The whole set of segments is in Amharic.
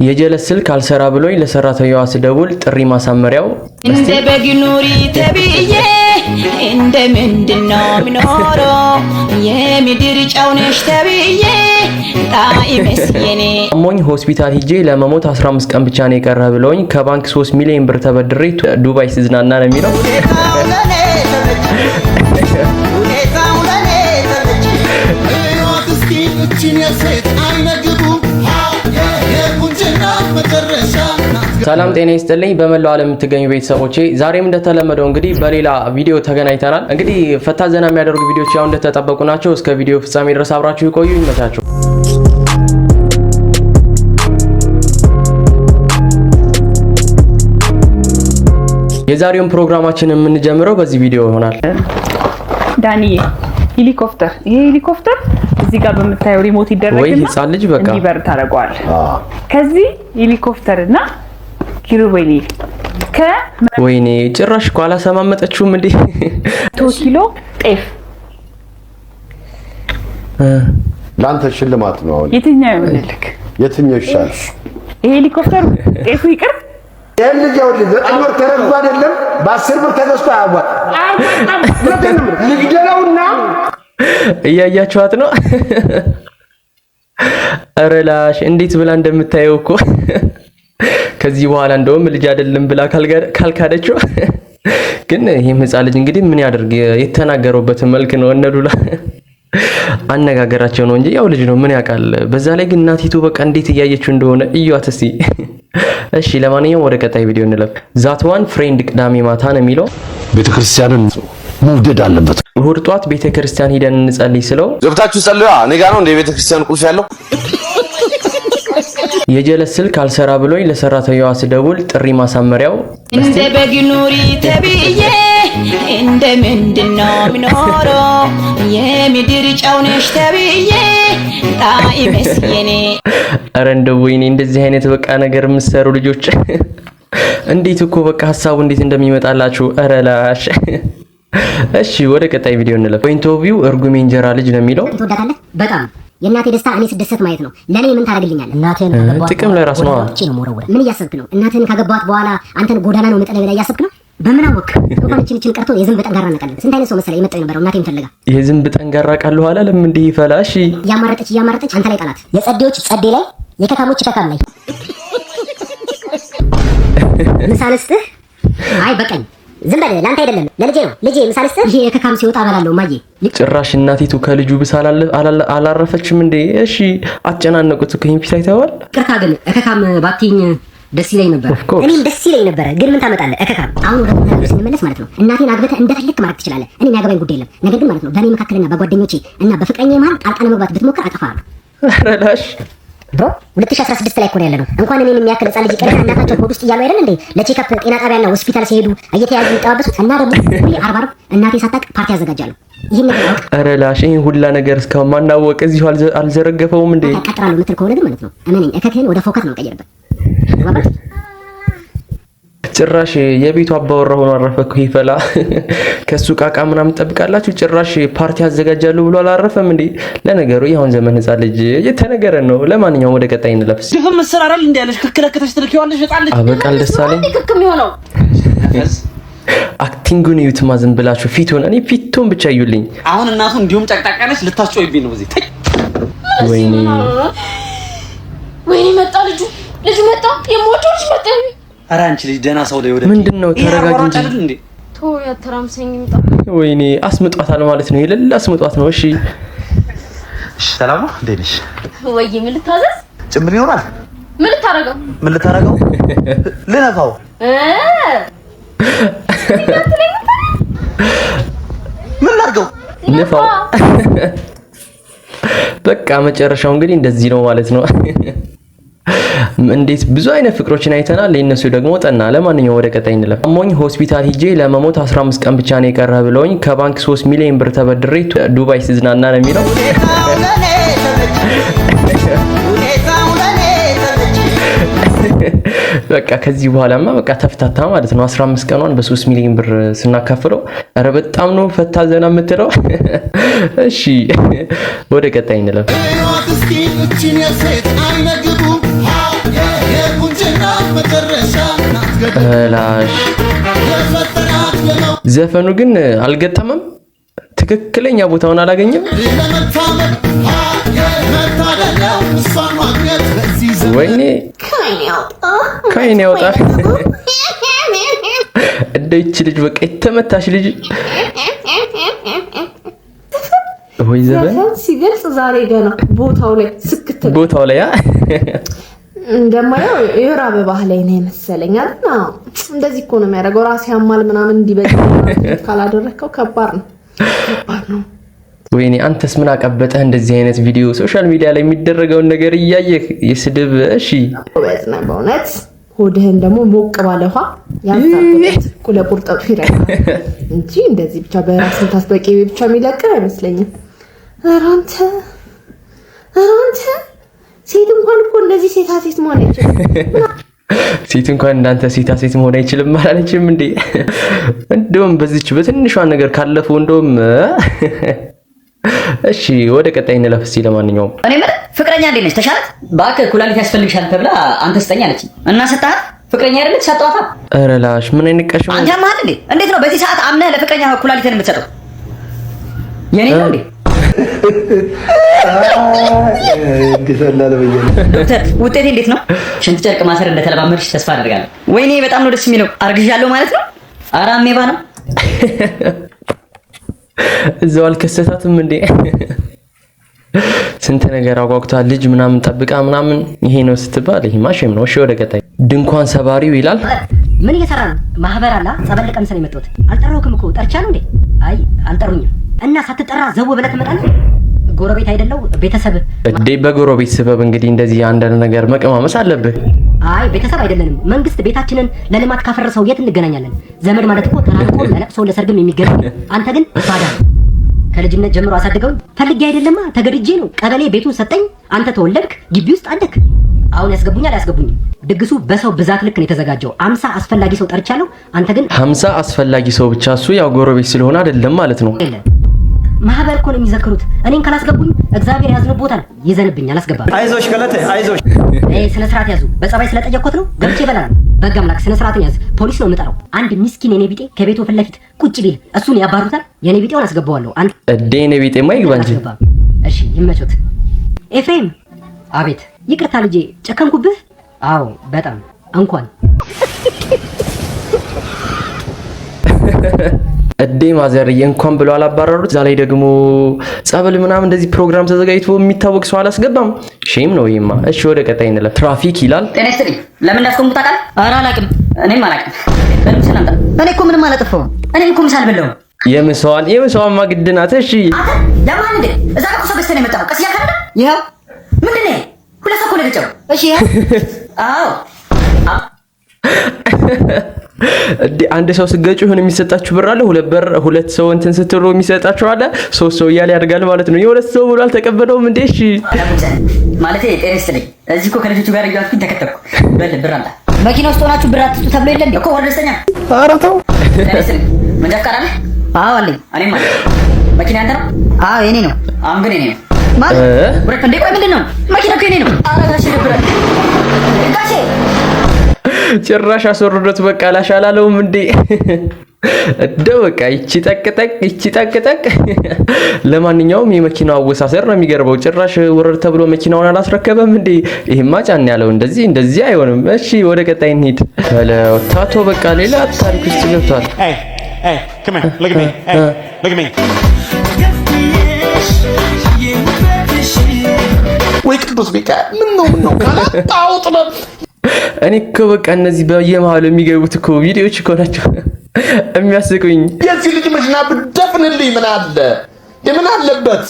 የጀለስ ስልክ አልሰራ ብሎኝ ለሰራተኛዋ ስደውል ጥሪ ማሳመሪያው እንደ በግኑሪ ተብዬ እንደ ምንድነው ምኖሮ የምድር ጫውነሽ ተብዬ ጣይመስ የኔ አሞኝ ሆስፒታል ሂጄ ለመሞት 15 ቀን ብቻ ነው የቀረ ብሎኝ ከባንክ 3 ሚሊዮን ብር ተበድሬ ዱባይ ሲዝናና ነው የሚለው። ሰላም ጤና ይስጥልኝ በመላው ዓለም የምትገኙ ቤተሰቦቼ ዛሬም እንደተለመደው እንግዲህ በሌላ ቪዲዮ ተገናኝተናል። እንግዲህ ፈታ ዘና የሚያደርጉ ቪዲዮዎች ያው እንደተጠበቁ ናቸው። እስከ ቪዲዮ ፍጻሜ ድረስ አብራችሁ ይቆዩ። ይመቻችሁ። የዛሬውን ፕሮግራማችን የምንጀምረው በዚህ ቪዲዮ ይሆናል። ዳንኤ ሄሊኮፕተር ይሄ ሄሊኮፕተር እዚህ ጋር በመታየው ሪሞት ይደረግና ወይ ህፃን ልጅ በቃ እንዲበር ታረጋዋል። ከዚህ ሄሊኮፕተርና ኪሩቤል ወይኔ ጭራሽ እኮ አላሰማመጠችውም እንዴ 100 ኪሎ ጤፍ ላንተ ሽልማት ነው። የትኛው ይሆንልክ? የትኛው ይሻል? ይሄ ሄሊኮፕተር ጤፉ ይቅር። የልጅ ወር ተረግቶ አይደለም በ10 ብር ተገዝቶ አያዋጣም። ልግደለውና እያያችኋት ነው። አረላሽ እንዴት ብላ እንደምታየው እኮ ከዚህ በኋላ እንደውም ልጅ አይደለም ብላ ካልካደችው ግን ይሄም ህፃን ልጅ እንግዲህ ምን ያደርግ የተናገረውበት መልክ ነው እነዱላ አነጋገራቸው ነው እንጂ ያው ልጅ ነው ምን ያውቃል። በዛ ላይ ግን እናቲቱ በቃ እንዴት እያየችው እንደሆነ እዩት እስቲ። እሺ ለማንኛውም ወደ ቀጣይ ቪዲዮ እንለፍ። ዛትዋን ፍሬንድ ቅዳሜ ማታ ነው የሚለው ቤተክርስቲያንን መውደድ አለበት። እሁድ ጧት ቤተክርስቲያን ሄደን እንጸልይ ስለው ገብታችሁ ጸልዩ እኔ ጋር ነው እንደ ቤተክርስቲያን ቁልፍ ያለው። የጀለስ ስልክ አልሰራ ብሎኝ ለሰራተኛዋ ስደውል ጥሪ ማሳመሪያው እንደ በግኑሪ ተብዬ እንደ ምንድነው ምኖሮ የምድር ጫውነሽ ተብዬ ጣይመስ የኔ አረ እንደው ወይኔ እንደዚህ አይነት በቃ ነገር የምትሰሩ ልጆች እንዴት እኮ በቃ ሐሳቡ እንዴት እንደሚመጣላችሁ አረላሽ። እሺ ወደ ቀጣይ ቪዲዮ እንለፍ። ኢንተርቪው እርጉሜ እንጀራ ልጅ ነው የሚለው ትወዳታለህ በጣም የእናቴ ደስታ እኔ ስደሰት ማየት ነው። ለኔ ምን ታደርግልኛለህ? እናቴን ጥቅም ላይ ራስ ነው። ምን እያሰብክ ነው? እናቴን ካገባኋት በኋላ አንተን ጎዳና ነው መጠለያ ላይ እያሰብክ ነው? በምን አወቅ? እንኳን እቺን ቀርቶ የዝንብ ጠንጋራ ነቀለ ስንት አይነት ሰው መሰለህ የመጣው የነበረው እናቴን ፈልጋ የዝንብ ጠንጋራ ቃል ኋላ ለምን እንዲህ ይፈላሽ? ያማረጠች አንተ ላይ ጣላት። የጸዴዎች ጸዴ ላይ የከካሞች ከካም ላይ ምሳልስህ አይ በቀኝ ዝም በል ላንተ አይደለም ለልጄ ነው። ልጄ ምሳልስህ ይሄ የከካም ሲወጣ አበላለሁ ማዬ። ጭራሽ እናቲቱ ከልጁ ብስ አላረፈችም እንዴ? እሺ አጨናነቁት እኮ ይሄን ፊት አይተዋል። ቅርታ ግን እከካም ባትኝ ደስ ይለኝ ነበር። እኔም ደስ ይለኝ ነበር ግን ምን ታመጣለህ እከካም። አሁን ወደ ቁም ነገር ስንመለስ ማለት ነው እናቴን አግብተህ እንደፈለክ ማድረግ ትችላለህ። እኔ የሚያገባኝ ጉዳይ የለም። ነገር ግን ማለት ነው በእኔ መካከልና በጓደኞቼ እና በፍቅረኛዬ መሀል ጣልቃ ለመግባት ብትሞክር አጠፋሃለሁ። አረላሽ ብሮ 2016 ላይ እኮ ነው ያለነው። እንኳን እኔን የሚያክል ህፃን ልጅ ቀርታ እናታቸው ሆድ ውስጥ እያሉ አይደል እንዴ ለቼክአፕ ጤና ጣቢያና ሆስፒታል ሲሄዱ እየተያዙ ይጠባበሱት እና ደግሞ ሁሌ 40 እናቴ ሳታውቅ ፓርቲ ያዘጋጃሉ። ይሄን ነገር አውቅ። አረላሽ ይሄን ሁላ ነገር እስካሁን ማናወቅ እዚሁ አልዘረገፈውም እንዴ? ቀጥራለሁ የምትል ከሆነ ግን ማለት ነው እመነኝ እከክህን ወደ ፎከት ነው ቀየርበት። ጭራሽ የቤቱ አባወራ ሆኖ አረፈኩ ይፈላ ከሱ ቃቃ ምናምን ጠብቃላችሁ። ጭራሽ ፓርቲ ያዘጋጃሉ ብሎ አላረፈም እንዴ? ለነገሩ ያሁን ዘመን ህፃን ልጅ የተነገረ ነው። ለማንኛውም ወደ ቀጣይ እንለፍስ። ድፍም መስራራል እንዴ ያለሽ ከከለከተሽ ትልኪዋለሽ እጣለሽ አበቃል ደሳለኝ ትክክም ይሆነው አክቲንጉን እዩት ማዘን ብላችሁ ፊቱን እኔ ፊቱን ብቻ እዩልኝ። አሁን እናቱ እንዲሁም ጨቅጣቃለች ልታስጮይብኝ ነው እዚህ። ወይኔ መጣ ልጁ መጣ የሞተው ልጅ መጣ። ኧረ አንቺ ልጅ ደህና ሰው ላይ ወደ ምንድነው? ተረጋጊ እንጂ ቶ ያተራምሰኝ ይምጣ። ወይኔ አስምጧታል ማለት ነው። ይለል አስምጧት ነው። እሺ ሰላም ነው እንዴ ነሽ? ወይ ምን ልታዘዝ? ጭምር ይኖራል። ምን ልታረገው? ልነፋው ምን ላድርገው? ንፋው። በቃ መጨረሻው እንግዲህ እንደዚህ ነው ማለት ነው። እንዴት ብዙ አይነት ፍቅሮችን አይተናል። ለነሱ ደግሞ ጠና። ለማንኛውም ወደ ቀጣይ እንለፍ። አሞኝ ሆስፒታል ሂጄ ለመሞት 15 ቀን ብቻ ነው የቀረ ብለውኝ ከባንክ 3 ሚሊዮን ብር ተበድሬ ዱባይ ሲዝናና ነው የሚለው። በቃ ከዚህ በኋላማ በቃ ተፍታታ ማለት ነው። 15 ቀኗን በ3 ሚሊዮን ብር ስናካፍለው አረ በጣም ነው ፈታ ዘና የምትለው። እሺ ወደ ቀጣይ እንለፍ። ላሽ ዘፈኑ ግን አልገጠመም። ትክክለኛ ቦታውን አላገኘም። ወይኔ ከአይኔ ያውጣ። እንደይች ልጅ በቃ የተመታሽ ልጅ ወይ ዘፈን ሲገልጽ ዛሬ ገና ቦታው ላይ ስክት ቦታው ላይ እንደማየው የወር አበባ ላይ ነው መሰለኝ አይደል? እንደዚህ እኮ ነው የሚያደርገው። ራስ ያማል ምናምን እንዲበጅ ካላደረከው ከባድ ነው። ወይኔ አንተስ ምን አቀበጠህ? እንደዚህ አይነት ቪዲዮ ሶሻል ሚዲያ ላይ የሚደረገውን ነገር እያየህ የስድብ እሺ ወይስ ነው በእውነት ሆድህን ደግሞ ሞቅ ባለ ውሃ ያዛበት ለቁርጠቱ ይረዳል እንጂ እንደዚህ ብቻ በራስን ታስበቂ ብቻ የሚለቅ አይመስለኝም። ኧረ አንተ ሴት እንኳን እኮ እንደዚህ ሴት መሆን አይችልም። ሴት እንኳን እንዳንተ ሴት መሆን አይችልም አላለችም እንዴ? እንደውም በዚች በትንሿ ነገር ካለፈው እንደውም እሺ ወደ ቀጣይ እንለፍ። እስኪ ለማንኛውም እኔ ማለት ፍቅረኛ እንዴት ነች? ተሻላት? እባክህ ኩላሊት ያስፈልግሻል ተብላ አንተ ስጠኝ አለችኝ እና ሰጣት። ፍቅረኛ አይደለች ሰጣቷ። ኧረ ላሽ ምን አይነቀሽ ነው አንተ ማለት እንዴ? እንዴት ነው በዚህ ሰዓት አምነህ ለፍቅረኛ ኩላሊትን የምትሰጠው? የኔ ነው እንዴ? ዶክተር ውጤቴ እንዴት ነው? ሽንት ጨርቅ ማሰር እንደተለማመድሽ ተስፋ አደርጋለሁ። ወይኔ በጣም ነው ደስ የሚለው። አርግዣለሁ ማለት ነው? ኧረ አሜባ ነው። እዛው አልከሰታትም እንዴ? ስንት ነገር አጓጉታ ልጅ ምናምን ጠብቃ ምናምን ይሄ ነው ስትባል ይሄ ማሽም ነው። እሺ ወደ ቀጣይ ድንኳን ሰባሪው ይላል። ምን እየሰራ ነው? ማህበር አላ ጸበል ቀምሰን ነው የመጣሁት። አልጠራሁክም እኮ ጠርቻለሁ እንዴ? አይ አልጠሩኝም። እና ሳትጠራ ዘው ብለህ ትመጣለህ? ጎረቤት አይደለው ቤተሰብ እዴ በጎረቤት ሰበብ እንግዲህ እንደዚህ አንዳንድ ነገር መቀማመስ አለብህ። አይ ቤተሰብ አይደለንም። መንግስት ቤታችንን ለልማት ካፈረሰው የት እንገናኛለን? ዘመድ ማለት እኮ ተራርቆ ለለቅሶ ለሰርግም የሚገናኝ። አንተ ግን ባዳ ከልጅነት ጀምሮ አሳድገው ፈልጌ አይደለማ ተገድጄ ነው። ቀበሌ ቤቱን ሰጠኝ። አንተ ተወለድክ፣ ግቢ ውስጥ አደክ። አሁን ያስገቡኛል አያስገቡኝም። ድግሱ በሰው ብዛት ልክ ነው የተዘጋጀው። 50 አስፈላጊ ሰው ጠርቻለሁ። አንተ ግን 50 አስፈላጊ ሰው ብቻ እሱ ያው ጎረቤት ስለሆነ አይደለም ማለት ነው። ማህበር እኮ ነው የሚዘክሩት። እኔን ካላስገቡኝ እግዚአብሔር ያዝንቦታል። ይዘንብኝ አላስገባም። አይዞሽ ገለቴ አይዞሽ። ስነ ስርዓት ያዙ። በጸባይ ስለጠየቅኩት ነው ገብቼ ይበላል። በግ አምላክ ስነ ስርዓትን ያዝ። ፖሊስ ነው የምጠራው። አንድ ሚስኪን የኔ ቢጤ ከቤቱ ፊት ለፊት ቁጭ ቢል እሱን ያባሩታል። የኔ ቢጤውን አስገባዋለሁ። አንተ እዴ የኔ ቢጤማ ይግባ እንጂ። እሺ ይመቾት። ኤፍሬም አቤት። ይቅርታ ልጄ ጨከንኩብህ። አዎ በጣም እንኳን እዴ ማዘርዬ እንኳን ብለው አላባረሩት። ዛሬ ደግሞ ጸበል ምናምን እንደዚህ ፕሮግራም ተዘጋጅቶ የሚታወቅ ሰው አላስገባም። ሼም ነው ይማ። እሺ ወደ ቀጣይ እንለፍ። ትራፊክ ይላል። ጤና ይስጥልኝ። ለምን እንዳስቆምኩ ታውቃለህ? ኧረ አላውቅም። እኔም አላውቅም። ለምን ሰላምታ? እኔ እኮ ምንም አላጠፋሁም። እኔም እኮ ምሳ አልበላሁም። የምሳዋን ግድ ናት። እሺ ለማን እንደ እዛ ጋር ሰው ገዝተህ ነው የመጣው? ቀስ እያልክ ይኸው ምንድን ነው? ሁለት ሰው እኮ ነው የገጨው። እሺ አዎ አንድ ሰው ስገጩ ሆነ የሚሰጣችሁ ብር አለ። ሁለት ሰው እንትን ስትሉ የሚሰጣችሁ አለ። ሶስት ሰው እያለ ያድጋል ማለት ነው። የሁለት ሰው ብሎ አልተቀበለውም እንዴ? እሺ ማለት ጤና ይስጥልኝ። እዚህ እኮ ከልጆቹ ጋር እያልኩኝ ተከተልኩ። በል ብር አምጣ። መኪና ውስጥ ሆናችሁ ብር አትስጡ ተብሎ የለ እንዴ? እኮ ወደ ደስተኛ። ኧረ ተው። ጤና ይስጥልኝ። መንጃ ፈቃድ አለ? አዎ አለኝ። እኔም አለኝ። መኪና ያንተ ነው? አዎ የኔ ነው። አሁን ግን የኔ ነው ማለት ብሬክ እንዴ? ቆይ ምንድን ነው? መኪና እኮ የኔ ነው። ኧረ ጋሼ ደብራል ጋሼ ጭራሽ አስወርዶት በቃ ላሻላለውም እንዴ? እንደው በቃ ይቺ ጠቅጠቅ። ለማንኛውም የመኪናው አወሳሰር ነው የሚገርበው። ጭራሽ ወረድ ተብሎ መኪናውን አላስረከበም እንዴ? ይሄማ ጫን ያለው እንደዚህ አይሆንም። እሺ ወደ ቀጣይ እንሂድ። ታቶ በቃ ሌላ ታሪክ ውስጥ ገብቷል። ወይ ቅዱስ ሚካኤል ምን ነው ካላጣውጥ ነው። እኔ እኮ በቃ እነዚህ በየመሃሉ የሚገቡት እኮ ቪዲዮዎች እኮ ናቸው የሚያስቁኝ። የዚህ ልጅ መሽና ብደፍንልኝ ምን አለ የምን አለበት?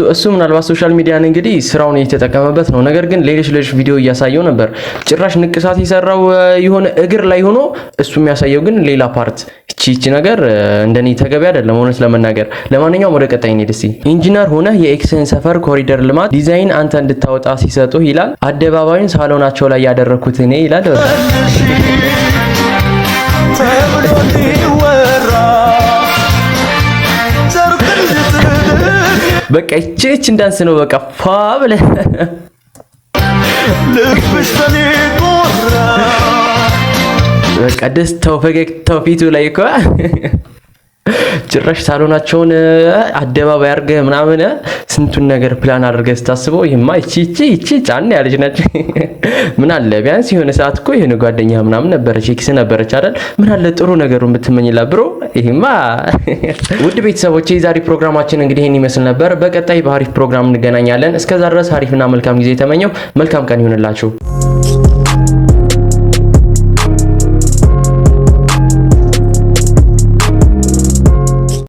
እሱ ምናልባት ሶሻል ሚዲያን እንግዲህ ስራውን እየተጠቀመበት ነው። ነገር ግን ሌሎች ቪዲዮ እያሳየው ነበር። ጭራሽ ንቅሳት የሰራው የሆነ እግር ላይ ሆኖ እሱ የሚያሳየው ግን ሌላ ፓርት። እቺ ነገር እንደኔ ተገቢ አይደለም እውነት ለመናገር። ለማንኛውም ወደ ቀጣይ እንሂድ እስቲ። ኢንጂነር ሆነ የኤክስን ሰፈር ኮሪደር ልማት ዲዛይን አንተ እንድታወጣ ሲሰጡ ይላል። አደባባዩን ሳሎናቸው ላይ ያደረኩት እኔ ይላል። በቃ እቺ እንዳንስ ነው በቃ ፋ ብለህ በቃ በቃ ደስታው ፈገግታው ፊቱ ላይ እኮ ጭራሽ ሳሎናቸውን አደባባይ አድርገህ ምናምን ስንቱን ነገር ፕላን አድርገህ ስታስበው ይሄማ እቺ ጫን ያለች ነች። ምን አለ ቢያንስ የሆነ ሰዓት እኮ የሆነ ጓደኛ ምናምን ነበረች ኤክስ ነበረች አይደል? ምን አለ ጥሩ ነገሩን ብትመኝላ ብሮ። ይሄማ ውድ ቤተሰቦቼ የዛሬ ፕሮግራማችን እንግዲህ ይሄን ይመስል ነበር። በቀጣይ በአሪፍ ፕሮግራም እንገናኛለን። እስከዛ ድረስ አሪፍና መልካም ጊዜ ተመኘው። መልካም ቀን ይሁንላችሁ።